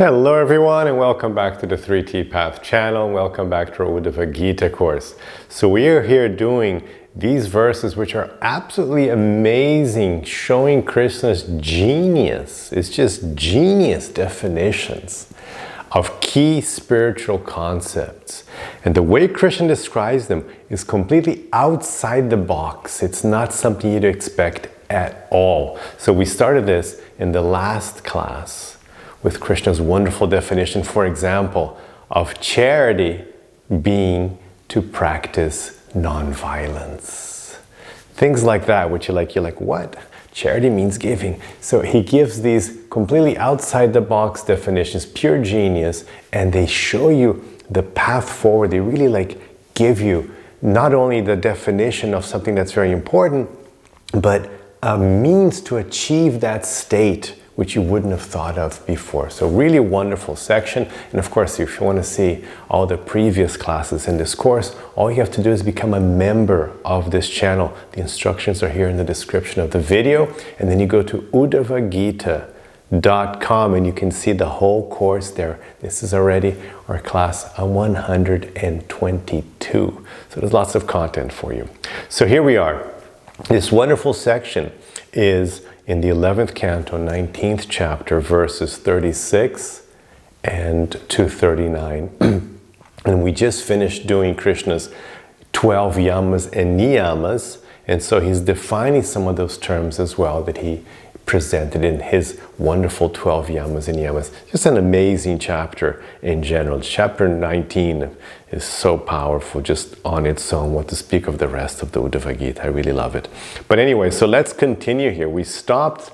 Hello everyone and welcome back to the 3T Path channel. Welcome back to our Uddhava-gita course. So we are here doing these verses which are absolutely amazing, showing Krishna's genius. It's just genius definitions of key spiritual concepts. And the way Krishna describes them is completely outside the box. It's not something you'd expect at all. So we started this in the last class with Krishna's wonderful definition, for example, of charity being to practice non-violence. Things like that, which you're like, what? Charity means giving. So he gives these completely outside the box definitions, pure genius, and they show you the path forward. They really give you not only the definition of something that's very important, but a means to achieve that state which you wouldn't have thought of before. So really wonderful section. And of course, if you want to see all the previous classes in this course, all you have to do is become a member of this channel. The instructions are here in the description of the video. And then you go to Uddhava-gita.com and you can see the whole course there. This is already our class 122. So there's lots of content for you. So here we are. This wonderful section is in the 11th canto, 19th chapter, verses 36 and to 39. And we just finished doing Krishna's 12 yamas and niyamas, and so he's defining some of those terms as well that he presented in his wonderful 12 yamas and niyamas. Just an amazing chapter in general. Chapter 19 is so powerful just on its own. What to speak of the rest of the Uddhava-gita. I really love it. But anyway, so let's continue here. We stopped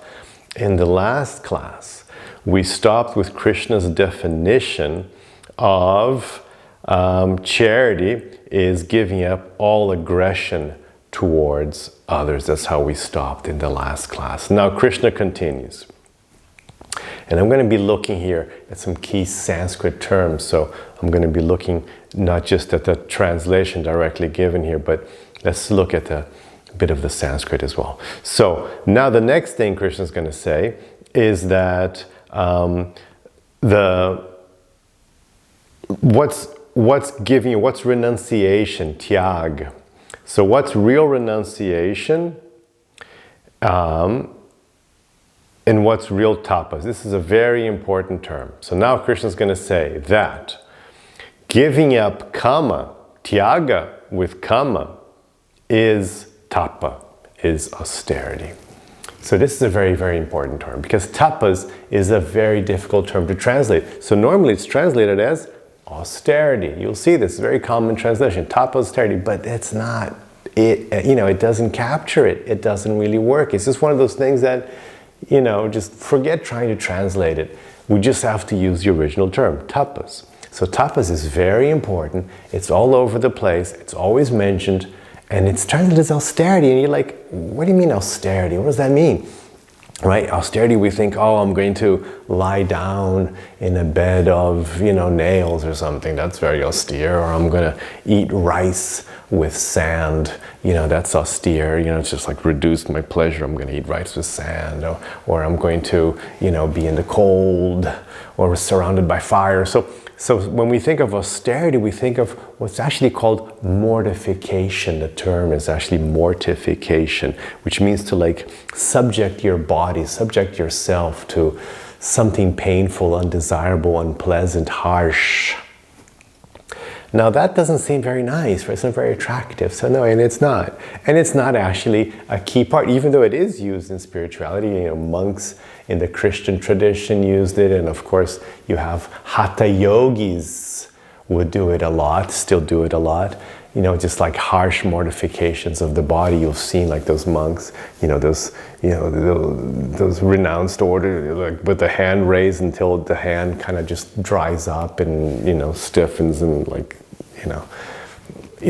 in the last class. We stopped with Krishna's definition of charity is giving up all aggression towards others. That's how we stopped in the last class. Now Krishna continues. And I'm going to be looking here at some key Sanskrit terms. So I'm going to be looking not just at the translation directly given here, but let's look at a bit of the Sanskrit as well. So now the next thing Krishna is going to say is that what's giving you, what's renunciation, tyag. So what's real renunciation? And what's real tapas? This is a very important term. So now Krishna is going to say that giving up kama, tyaga with kama, is tapa, is austerity. So this is a very, very important term because tapas is a very difficult term to translate. So normally it's translated as austerity. You'll see this very common translation, tapa, austerity, but it's not. It doesn't capture it. It doesn't really work. It's just one of those things that, just forget trying to translate it. We just have to use the original term, tapas. So tapas is very important. It's all over the place. It's always mentioned. And it's translated as austerity. And you're like, what do you mean austerity? What does that mean? Right? Austerity, we think, oh, I'm going to lie down in a bed of, nails or something. That's very austere. Or I'm going to eat rice with sand. That's austere. It's just like reduced my pleasure. I'm going to eat rice with sand. Or I'm going to, be in the cold or surrounded by fire. So when we think of austerity, we think of what's actually called mortification. The term is actually mortification, which means to subject your body, subject yourself to something painful, undesirable, unpleasant, harsh. Now that doesn't seem very nice, right? It's not very attractive. So no, and it's not. And it's not actually a key part, even though it is used in spirituality. Monks in the Christian tradition used it. And of course, you have hatha yogis would do it a lot, still do it a lot. Just like harsh mortifications of the body. You've seen those monks, those renounced order, with the hand raised until the hand kind of just dries up and, stiffens and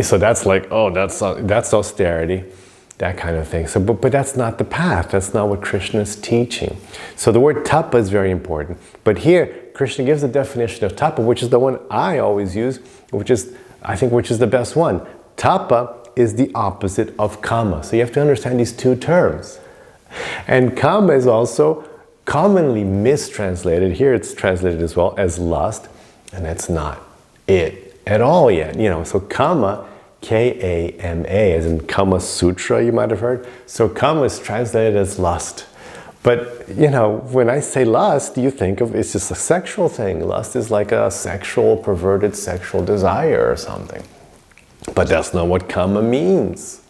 So that's that's austerity, that kind of thing. So, but that's not the path. That's not what Krishna is teaching. So the word tapa is very important. But here, Krishna gives the definition of tapa, which is the one I always use, which is the best one. Tapa is the opposite of kama. So you have to understand these two terms. And kama is also commonly mistranslated, here it's translated as well, as lust, and it's not it at all yet. So kama, K-A-M-A, as in Kama Sutra, you might have heard. So kama is translated as lust. But, when I say lust, you think of it's just a sexual thing. Lust is like a perverted sexual desire or something. But that's not what kama means.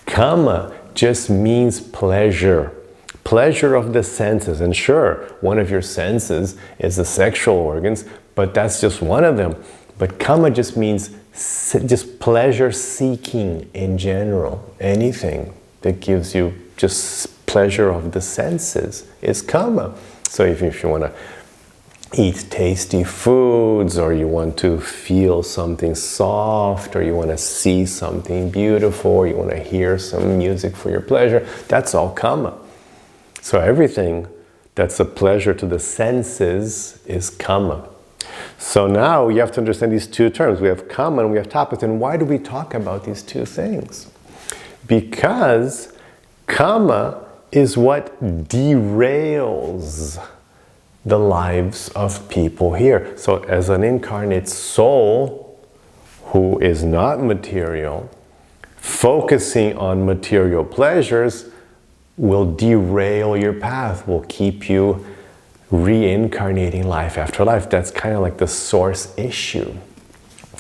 Kama just means pleasure. Pleasure of the senses. And sure, one of your senses is the sexual organs, but that's just one of them. But kama just means just pleasure seeking in general. Anything that gives you just pleasure of the senses is kama. So if you want to eat tasty foods, or you want to feel something soft, or you want to see something beautiful, or you want to hear some music for your pleasure, that's all kama. So everything that's a pleasure to the senses is kama. So now you have to understand these two terms. We have kama and we have tapas. And why do we talk about these two things? Because kama is what derails the lives of people here. So as an incarnate soul who is not material, focusing on material pleasures will derail your path, will keep you reincarnating life after life. That's kind of like the source issue.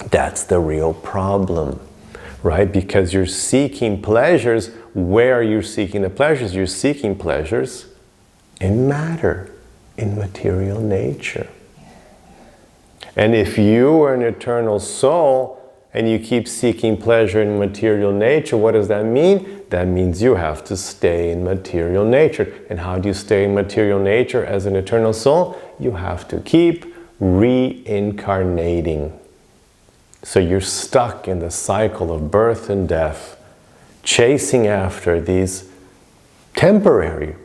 That's the real problem, right? Because you're seeking pleasures. Where are you seeking the pleasures? You're seeking pleasures in matter, in material nature. And if you are an eternal soul and you keep seeking pleasure in material nature, what does that mean? That means you have to stay in material nature. And how do you stay in material nature as an eternal soul? You have to keep reincarnating. So you're stuck in the cycle of birth and death, chasing after these temporary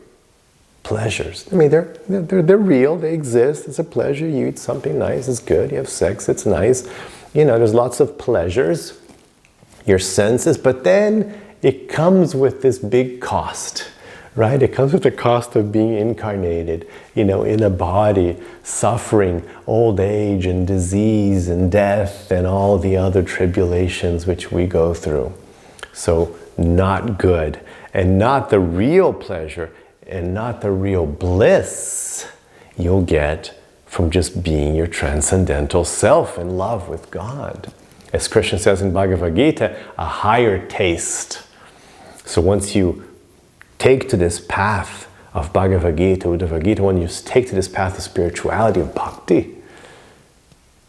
pleasures. I mean, they're real, they exist. It's a pleasure. You eat something nice, it's good. You have sex, it's nice. There's lots of pleasures, your senses, but then it comes with this big cost, right? It comes with the cost of being incarnated, in a body, suffering old age and disease and death and all the other tribulations which we go through. So not good, and not the real pleasure, and not the real bliss you'll get from just being your transcendental self in love with God. As Krishna says in Bhagavad-gita, a higher taste. So once you take to this path of Bhagavad-gita, Uddhava-gita, when you take to this path of spirituality, of bhakti,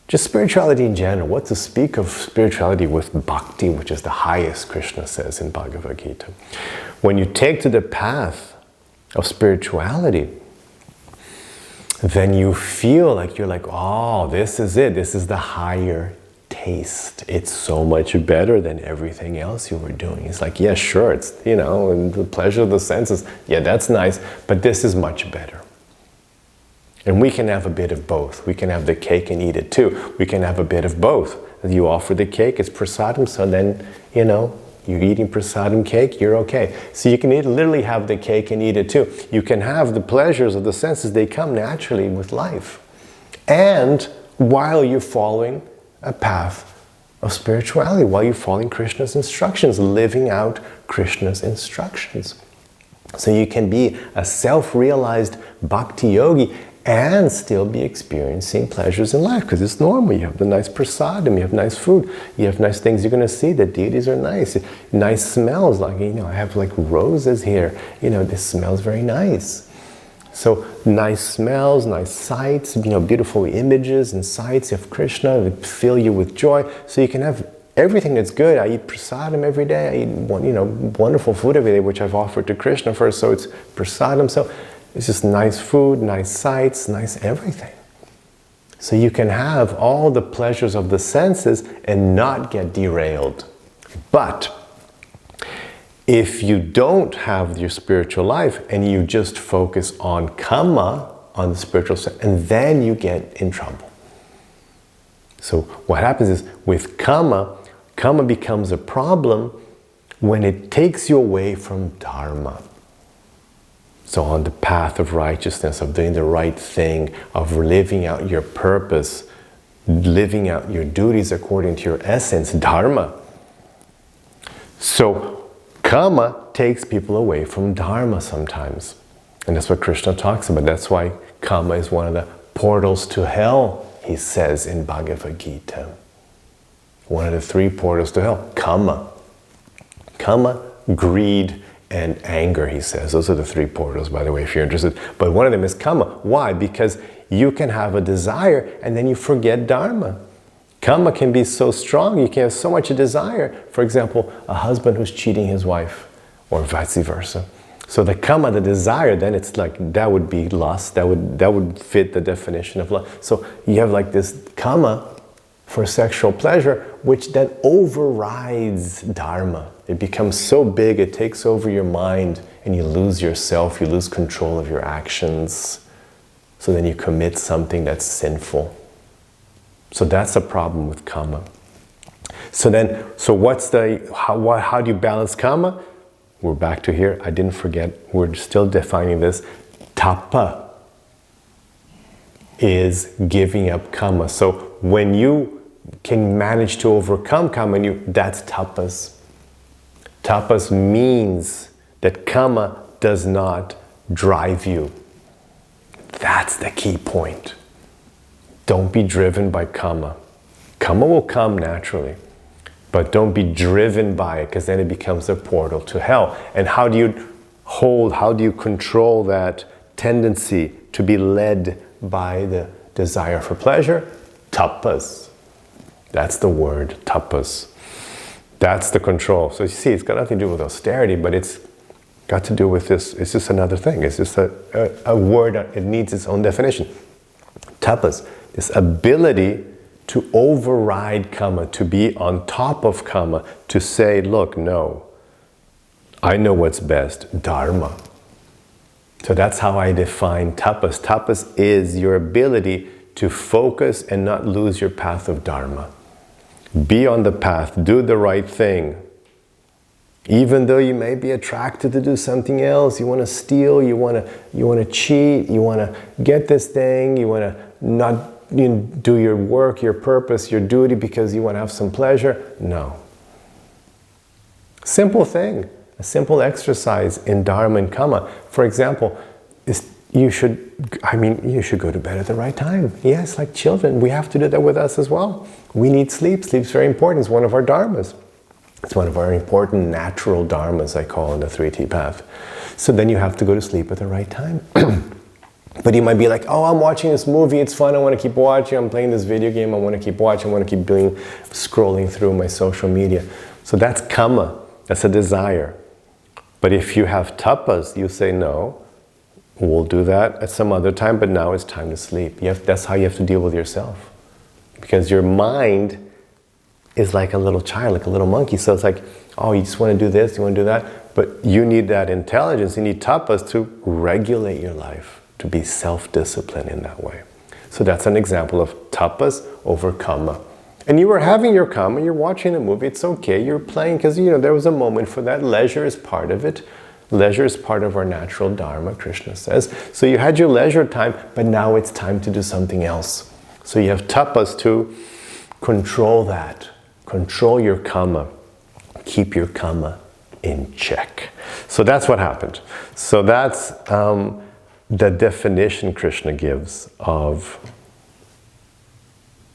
just spirituality in general, what to speak of spirituality with bhakti, which is the highest, Krishna says in Bhagavad-gita. When you take to the path of spirituality, then you feel like you're like, oh, this is it. This is the higher taste. It's so much better than everything else you were doing. It's like, yeah, sure, it's, and the pleasure of the senses. Yeah, that's nice, but this is much better. And we can have a bit of both. We can have the cake and eat it too. We can have a bit of both. You offer the cake, it's prasadam, so then, you're eating prasadam cake, you're okay. So you can literally have the cake and eat it too. You can have the pleasures of the senses, they come naturally with life. And while you're following a path of spirituality, while you're following Krishna's instructions, living out Krishna's instructions. So you can be a self-realized bhakti yogi and still be experiencing pleasures in life, because it's normal. You have the nice prasadam, you have nice food, you have nice things you're going to see. The deities are nice. Nice smells, like, I have like roses here. This smells very nice. So nice smells, nice sights, beautiful images and sights of Krishna that fill you with joy. So you can have everything that's good. I eat prasadam every day. I eat wonderful food every day, which I've offered to Krishna first. So it's prasadam. So it's just nice food, nice sights, nice everything. So you can have all the pleasures of the senses and not get derailed. But if you don't have your spiritual life and you just focus on kama, on the spiritual side, and then you get in trouble. So what happens is with kama becomes a problem when it takes you away from dharma. So on the path of righteousness, of doing the right thing, of living out your purpose, living out your duties according to your essence, dharma. So kama takes people away from dharma sometimes. And that's what Krishna talks about. That's why kama is one of the portals to hell, he says in Bhagavad-gita. One of the 3 portals to hell, kama. Kama, greed, and anger, he says. Those are the 3 portals, by the way, if you're interested. But one of them is kama. Why? Because you can have a desire and then you forget dharma. Kama can be so strong, you can have so much desire. For example, a husband who's cheating his wife, or vice versa. So the kama, the desire, then it's like, that would be lust. That would fit the definition of lust. So you have like this kama for sexual pleasure, which then overrides dharma. It becomes so big, it takes over your mind, and you lose yourself, you lose control of your actions. So then you commit something that's sinful. So that's a problem with kama. So what's how do you balance kama? We're back to here. I didn't forget, we're still defining this. Tapa is giving up kama. So when you can manage to overcome kama, that's tapas. Tapas means that kama does not drive you. That's the key point. Don't be driven by kama. Kama will come naturally, but don't be driven by it, because then it becomes a portal to hell. And how do you control that tendency to be led by the desire for pleasure? Tapas. That's the word, tapas. That's the control. So you see, it's got nothing to do with austerity, but it's got to do with this. It's just another thing. It's just a word that it needs its own definition. Tapas, this ability to override kama, to be on top of kama, to say, look, no, I know what's best, dharma. So that's how I define tapas. Tapas is your ability to focus and not lose your path of dharma. Be on the path, do the right thing. Even though you may be attracted to do something else, you want to steal, you want to cheat, you want to get this thing, you want to not do your work, your purpose, your duty because you want to have some pleasure. No. Simple thing, a simple exercise in dharma and kama. For example, you should go to bed at the right time. Yes, like children, we have to do that with us as well. We need sleep. Sleep's very important. It's one of our dharmas. It's one of our important natural dharmas, I call in the 3T path. So then you have to go to sleep at the right time. But you might be like, oh, I'm watching this movie, it's fun, I want to keep watching, I'm playing this video game, I want to keep watching, I want to keep scrolling through my social media. So that's kama, that's a desire. But if you have tapas, you say, no, we'll do that at some other time, but now it's time to sleep. That's how you have to deal with yourself. Because your mind is like a little child, like a little monkey. So it's like, oh, you just want to do this, you want to do that. But you need that intelligence, you need tapas to regulate your life, to be self-disciplined in that way. So that's an example of tapas over kama. And you were having your kama, you're watching a movie, it's okay, you're playing, because there was a moment for that. Leisure is part of it. Leisure is part of our natural dharma, Krishna says. So you had your leisure time, but now it's time to do something else. So you have tapas to control that. Control your kama. Keep your kama in check. So that's what happened. So that's the definition Krishna gives of,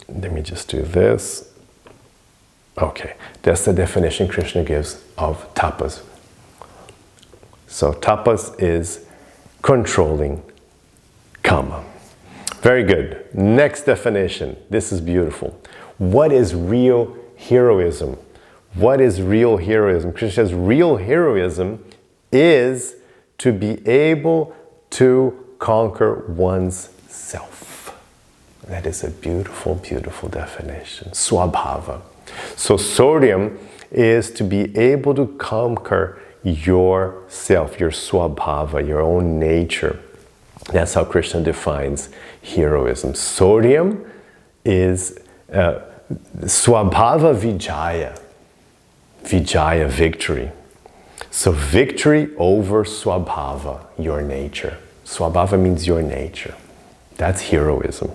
let me just do this. Okay, that's the definition Krishna gives of tapas. So tapas is controlling kama. Very good. Next definition. This is beautiful. What is real heroism? What is real heroism? Krishna says real heroism is to be able to conquer one's self. That is a beautiful, beautiful definition. Swabhava. So sodium is to be able to conquer yourself, your swabhava, your own nature. That's how Krishna defines heroism. Sodium is swabhava vijaya. Vijaya, victory. So victory over swabhava, your nature. Swabhava means your nature. That's heroism.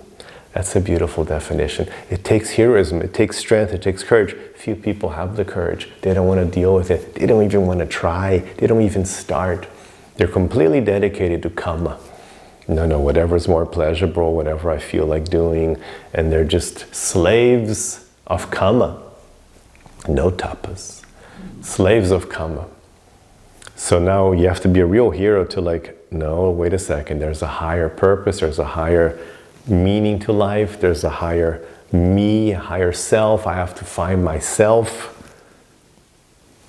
That's a beautiful definition. It takes heroism, it takes strength, it takes courage. Few people have the courage. They don't want to deal with it. They don't even want to try. They don't even start. They're completely dedicated to karma. No, whatever's more pleasurable, whatever I feel like doing. And they're just slaves of karma. No tapas. Slaves of karma. So now you have to be a real hero to like, no, wait a second, there's a higher purpose, there's a higher meaning to life, there's a higher me, a higher self. I have to find myself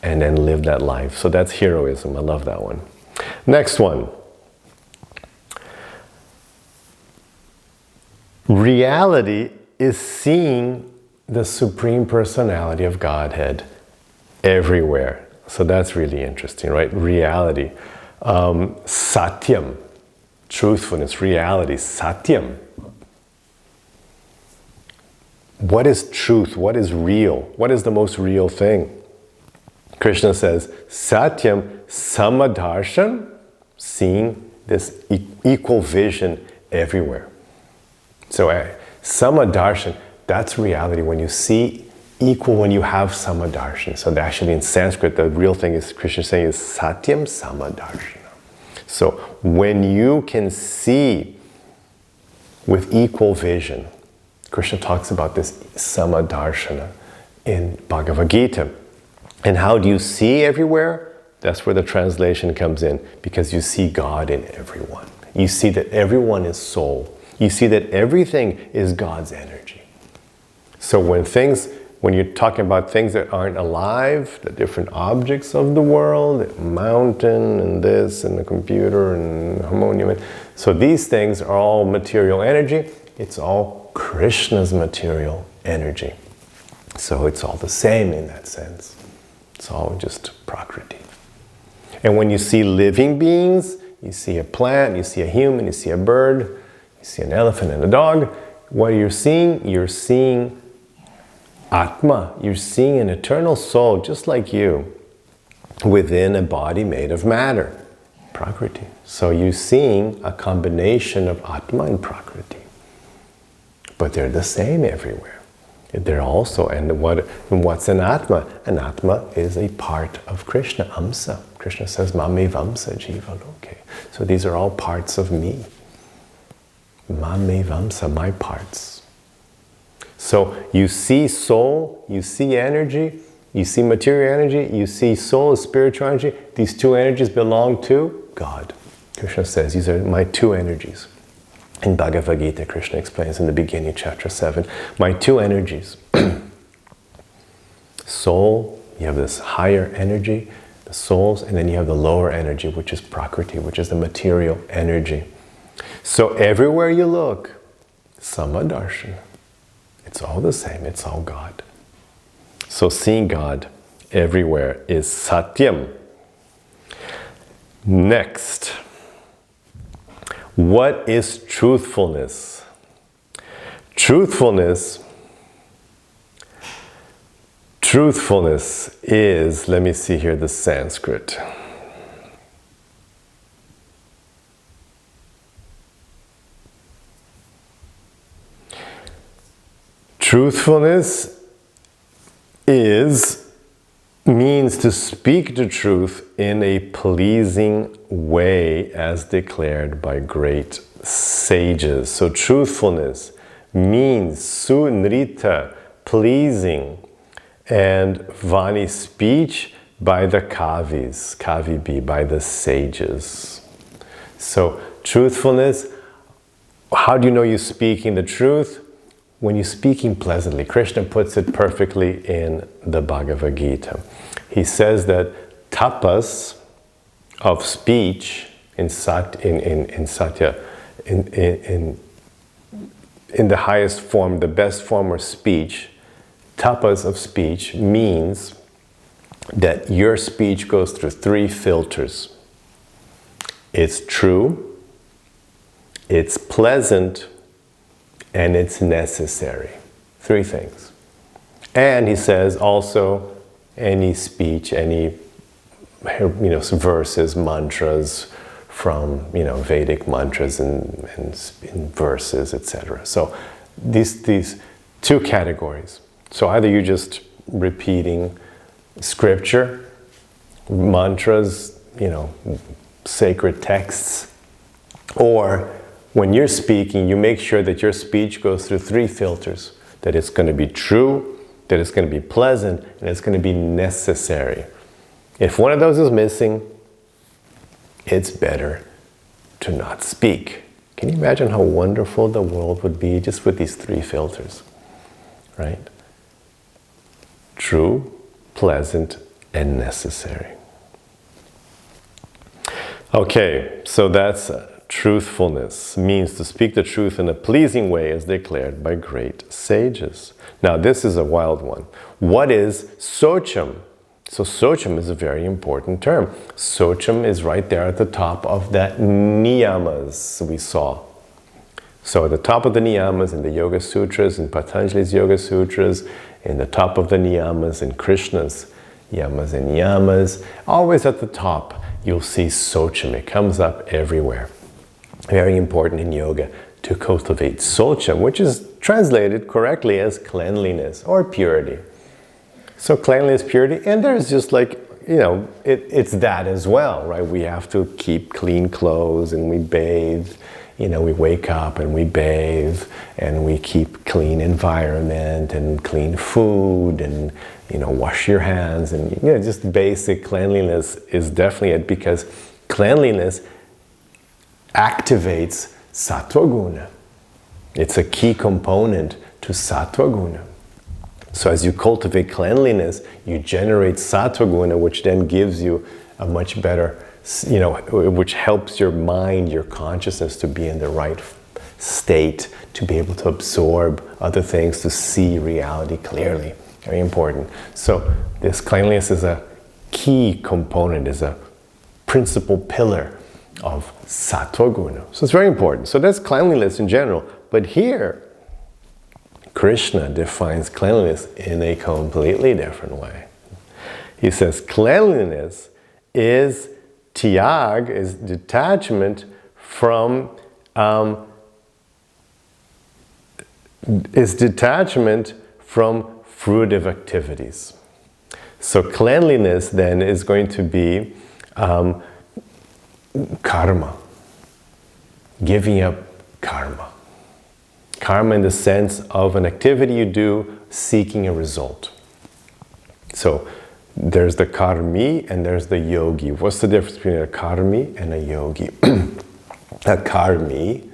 and then live that life. So that's heroism. I love that one. Next one. Reality is seeing the Supreme Personality of Godhead everywhere. So that's really interesting, right? Reality. Satyam, truthfulness, reality, satyam. What is truth? What is real? What is the most real thing? Krishna says, satyam samadarshan, seeing this equal vision everywhere. So samadarshan, that's reality. When you see equal, when you have samadarshan. So actually in Sanskrit, the real thing is, Krishna is saying, is satyam samadarshana. So when you can see with equal vision, Krishna talks about this samadarshana in Bhagavad-gita. And how do you see everywhere? That's where the translation comes in, because you see God in everyone. You see that everyone is soul. You see that everything is God's energy. So when you're talking about things that aren't alive, the different objects of the world, the mountain and this and the computer and harmonium, so these things are all material energy. It's all Krishna's material energy. So it's all the same in that sense. It's all just prakriti. And when you see living beings, you see a plant, you see a human, you see a bird, you see an elephant and a dog, what you're seeing Atma, you're seeing an eternal soul just like you within a body made of matter, Prakriti. So you're seeing a combination of Atma and Prakriti. But they're the same everywhere. They're also, and what's an Atma? An Atma is a part of Krishna, Amsa. Krishna says, Mame Vamsa Jiva Loke. So these are all parts of me. Mame Vamsa, my parts. So you see soul, you see energy, you see material energy, you see soul as spiritual energy. These two energies belong to God. Krishna says, these are my two energies. In Bhagavad-gita, Krishna explains in the beginning, chapter 7, my two energies. Soul, you have this higher energy, the souls, and then you have the lower energy, which is Prakriti, which is the material energy. So everywhere you look, Samadarshan. It's all the same, it's all God. So seeing God everywhere is Satyam. Next, what is truthfulness? Truthfulness is, let me see here the Sanskrit. Truthfulness means to speak the truth in a pleasing way as declared by great sages. So truthfulness means sunrita, pleasing, and vani, speech by the kavis, kavibi, by the sages. So truthfulness, how do you know you're speaking the truth? When you're speaking pleasantly. Krishna puts it perfectly in the Bhagavad-gita. He says that tapas of speech in satya, in the highest form, the best form of speech, tapas of speech means that your speech goes through 3 filters. It's true, it's pleasant, and it's necessary. 3 things. And he says also, any speech, any some verses, mantras from Vedic mantras and in verses, etc. So these two categories. So either you're just repeating scripture, mantras, sacred texts, or when you're speaking, you make sure that your speech goes through 3 filters: that it's going to be true, that it's going to be pleasant, and it's going to be necessary. If one of those is missing, it's better to not speak. Can you imagine how wonderful the world would be just with these 3 filters, right? True, pleasant, and necessary. Okay, so that's truthfulness. Means to speak the truth in a pleasing way as declared by great sages. Now this is a wild one. What is socham? So socham is a very important term. Socham is right there at the top of that niyamas we saw. So at the top of the niyamas in the Yoga Sutras, in Patanjali's Yoga Sutras, in the top of the niyamas in Krishna's yamas and niyamas, always at the top you'll see socham. It comes up everywhere. Very important in yoga to cultivate socham, which is translated correctly as cleanliness or purity. So cleanliness, purity, and there's just it's that as well, right? We have to keep clean clothes and we bathe, we wake up and we bathe and we keep clean environment and clean food and, wash your hands and, just basic cleanliness is definitely it, because cleanliness activates sattva guna. It's a key component to sattva guna. So as you cultivate cleanliness, you generate sattva guna, which then gives you a much better, which helps your mind, your consciousness to be in the right state, to be able to absorb other things, to see reality clearly. Very important. So this cleanliness is a key component, is a principal pillar of sattva guna. So it's very important. So that's cleanliness in general. But here, Krishna defines cleanliness in a completely different way. He says cleanliness is tyag, is detachment from fruitive activities. So cleanliness then is going to be karma, giving up karma. Karma in the sense of an activity you do seeking a result. So there's the karmi and there's the yogi. What's the difference between a karmi and a yogi? A karmi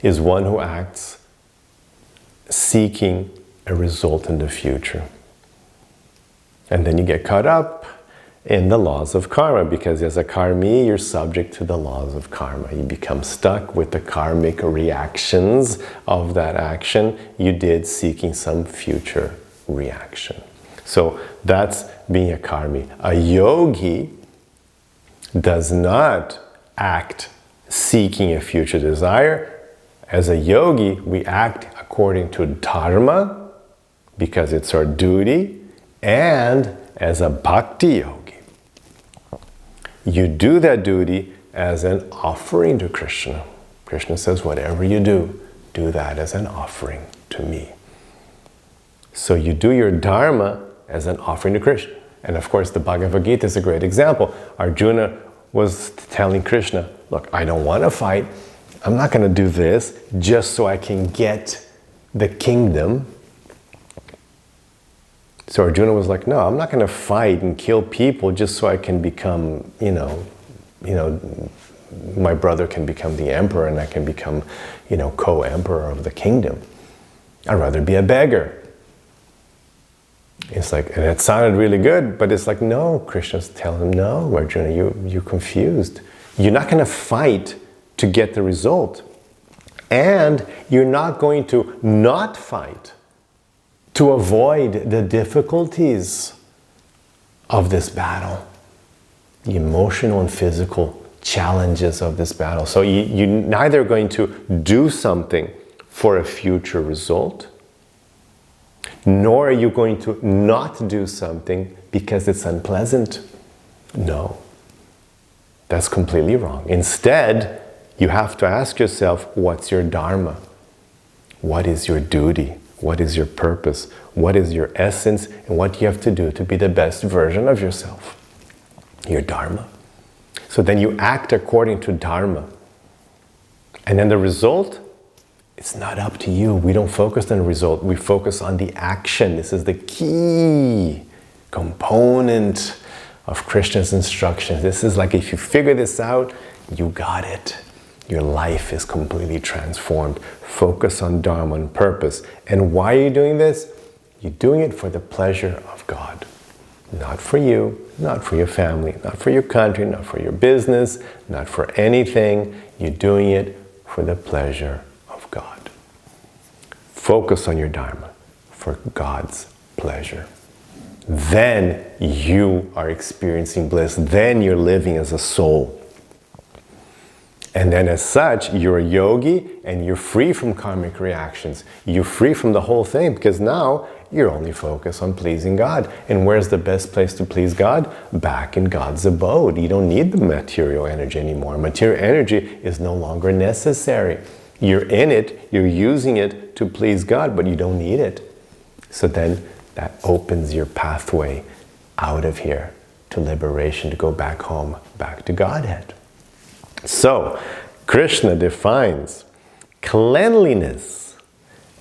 is one who acts seeking a result in the future. And then you get caught up in the laws of karma, because as a karmi, you're subject to the laws of karma. You become stuck with the karmic reactions of that action you did seeking some future reaction. So that's being a karmi. A yogi does not act seeking a future desire. As a yogi, we act according to dharma, because it's our duty, and as a bhakti yogi, you do that duty as an offering to Krishna. Krishna says, whatever you do, do that as an offering to me. So you do your dharma as an offering to Krishna. And of course, the Bhagavad-gita is a great example. Arjuna was telling Krishna, look, I don't want to fight. I'm not going to do this just so I can get the kingdom. So Arjuna was like, no, I'm not going to fight and kill people just so I can become, my brother can become the emperor and I can become, co-emperor of the kingdom. I'd rather be a beggar. It's like, and it sounded really good, but it's like, no, Krishna's telling him, no, Arjuna, you're confused. You're not going to fight to get the result. And you're not going to not fight to avoid the difficulties of this battle, the emotional and physical challenges of this battle. So you're neither going to do something for a future result, nor are you going to not do something because it's unpleasant. No, That's completely wrong. Instead, you have to ask yourself, what's your dharma? What is your duty? What is your purpose? What is your essence? And what do you have to do to be the best version of yourself? Your dharma. So then you act according to dharma. And then the result, it's not up to you. We don't focus on the result. We focus on the action. This is the key component of Krishna's instructions. This is like, if you figure this out, you got it. Your life is completely transformed. Focus on dharma and purpose. And why are you doing this? You're doing it for the pleasure of God. Not for you, not for your family, not for your country, not for your business, not for anything. You're doing it for the pleasure of God. Focus on your dharma for God's pleasure. Then you are experiencing bliss. Then you're living as a soul. And then as such, you're a yogi and you're free from karmic reactions. You're free from the whole thing because now you're only focused on pleasing God. And where's the best place to please God? Back in God's abode. You don't need the material energy anymore. Material energy is no longer necessary. You're in it, you're using it to please God, but you don't need it. So then that opens your pathway out of here to liberation, to go back home, back to Godhead. So, Krishna defines cleanliness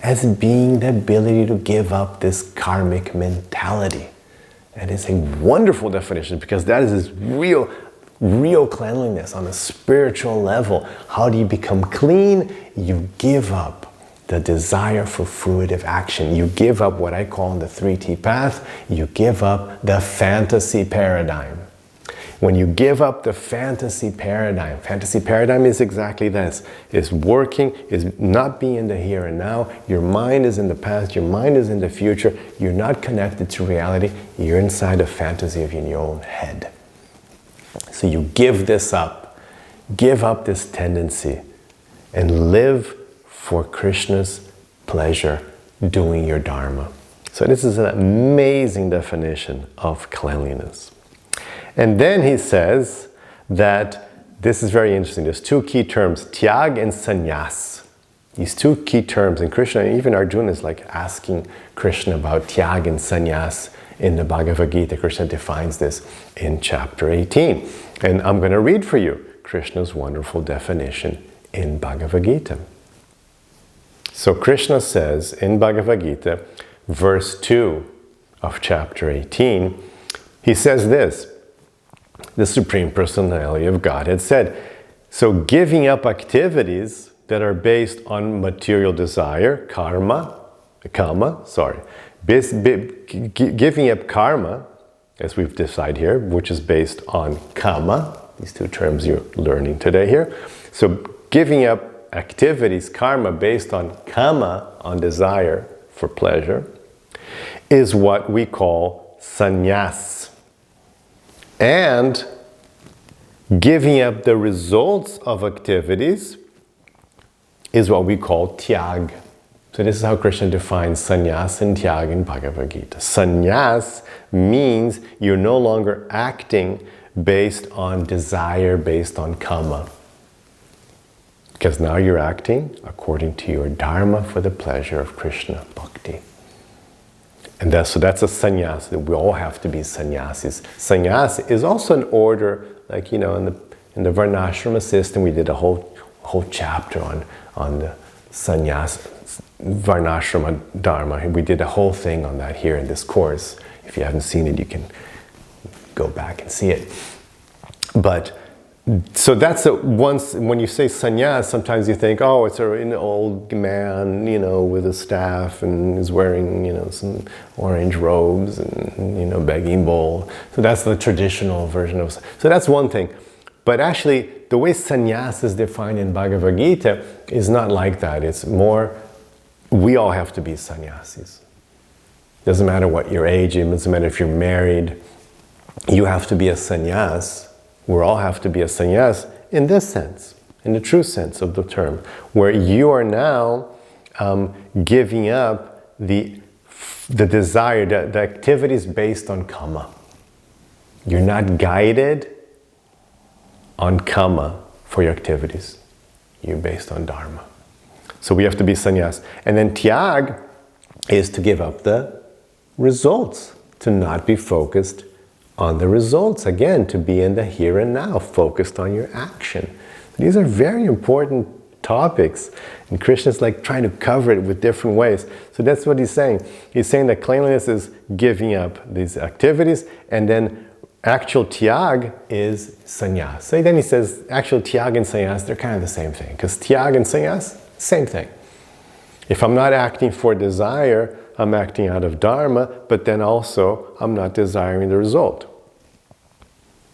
as being the ability to give up this karmic mentality. And it's a wonderful definition because that is this real cleanliness on a spiritual level. How do you become clean? You give up the desire for fruitive action. You give up what I call the 3T path. You give up the fantasy paradigm. When you give up the fantasy paradigm is exactly this. Is working, is not being in the here and now. Your mind is in the past, your mind is in the future. You're not connected to reality. You're inside a fantasy of in your own head. So you give this up. Give up this tendency and live for Krishna's pleasure, doing your dharma. So this is an amazing definition of cleanliness. And then he says that, this is very interesting, there's two key terms, tyag and sannyas. These two key terms, and Krishna, even Arjuna is like asking Krishna about tyag and sannyas in the Bhagavad-gita. Krishna defines this in chapter 18. And I'm going to read for you Krishna's wonderful definition in Bhagavad-gita. So Krishna says in Bhagavad-gita, verse 2 of chapter 18, he says this, the Supreme Personality of Godhead said, so giving up activities that are based on material desire, giving up karma, as we've decided here, which is based on kama, these two terms you're learning today here. So giving up activities, karma, based on kama, on desire for pleasure, is what we call sannyas. And giving up the results of activities is what we call tyag. So this is how Krishna defines sannyas and tyag in Bhagavad Gita. Sannyas means you're no longer acting based on desire, based on kama. Because now you're acting according to your dharma for the pleasure of Krishna bhakti. And that's a sannyas, that we all have to be sannyasis. Sannyas is also an order, like, you know, in the varnashrama system, we did a whole chapter on the sannyas, varnashrama dharma. We did a whole thing on that here in this course. If you haven't seen it, you can go back and see it. But so that's when you say sannyas, sometimes you think, oh, it's an old man, you know, with a staff and is wearing, you know, some orange robes and, you know, begging bowl. So that's the traditional version of. So that's one thing. But actually, the way sannyas is defined in Bhagavad Gita is not like that. It's more, we all have to be sannyasis. Doesn't matter what your age is, doesn't matter if you're married, you have to be a sannyas. We all have to be a sannyas in this sense, in the true sense of the term, where you are now giving up the desire, the activities based on kama. You're not guided on karma for your activities. You're based on dharma. So we have to be sannyas. And then tyag is to give up the results, to not be focused on the results. Again, to be in the here and now, focused on your action. These are very important topics, and Krishna's like trying to cover it with different ways. So that's what he's saying. He's saying that cleanliness is giving up these activities, and then actual tyag is sannyas. So then he says actual tyag and sannyas, they're kind of the same thing, because tyag and sannyas, same thing. If I'm not acting for desire, I'm acting out of dharma, but then also I'm not desiring the result.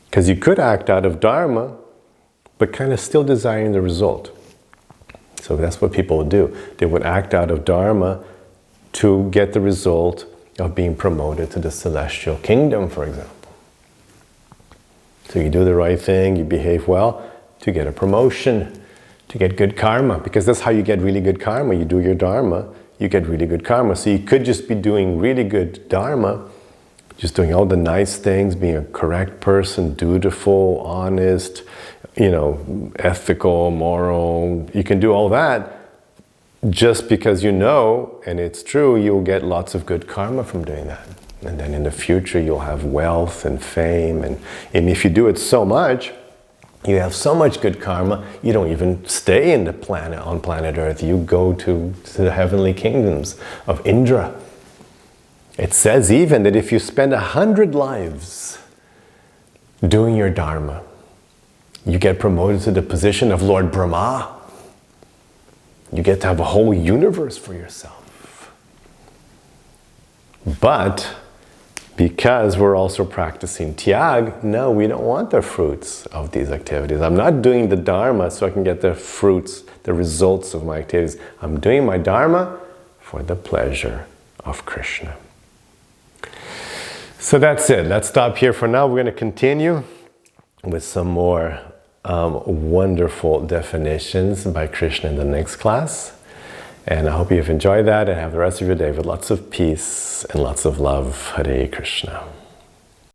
Because you could act out of dharma, but kind of still desiring the result. So that's what people would do. They would act out of dharma to get the result of being promoted to the celestial kingdom, for example. So you do the right thing, you behave well to get a promotion, to get good karma, because that's how you get really good karma. You do your dharma, you get really good karma. So you could just be doing really good dharma, just doing all the nice things, being a correct person, dutiful, honest, ethical, moral. You can do all that just because you know, and it's true, you'll get lots of good karma from doing that. And then in the future you'll have wealth and fame, and if you do it so much, you have so much good karma, you don't even stay in the planet, on planet Earth. You go to the heavenly kingdoms of Indra. It says even that if you spend 100 lives doing your dharma, you get promoted to the position of Lord Brahma. You get to have a whole universe for yourself. But because we're also practicing tyag, no, we don't want the fruits of these activities. I'm not doing the dharma so I can get the fruits, the results of my activities. I'm doing my dharma for the pleasure of Krishna. So that's it. Let's stop here for now. We're going to continue with some more wonderful definitions by Krishna in the next class. And I hope you've enjoyed that, and have the rest of your day with lots of peace and lots of love. Hare Krishna.